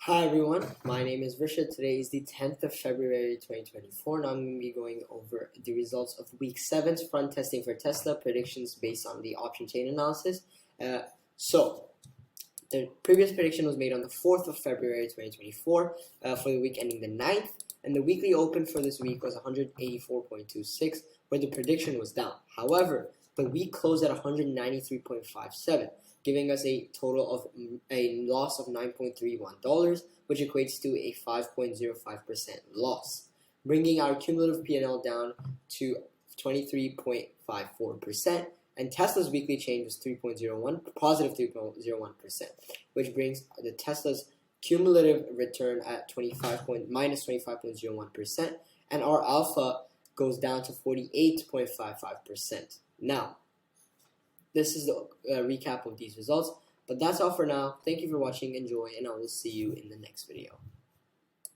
Hi everyone, my name is Risha. Today is the 10th of February 2024 and I'm going to be going over the results of week 7's front testing for Tesla, predictions based on the option chain analysis. The previous prediction was made on the 4th of February 2024 for the week ending the 9th, and the weekly open for this week was 184.26, where the prediction was down. However, the week closed at 193.57, giving us a total of a loss of $9.31, which equates to a 5.05% loss, bringing our cumulative P&L down to 23.54%. And Tesla's weekly change was positive 3.01%, which brings the Tesla's cumulative return at minus 25.01%, and our alpha goes down to 48.55%. Now, this is the recap of these results, but that's all for now. Thank you for watching, enjoy, and I will see you in the next video.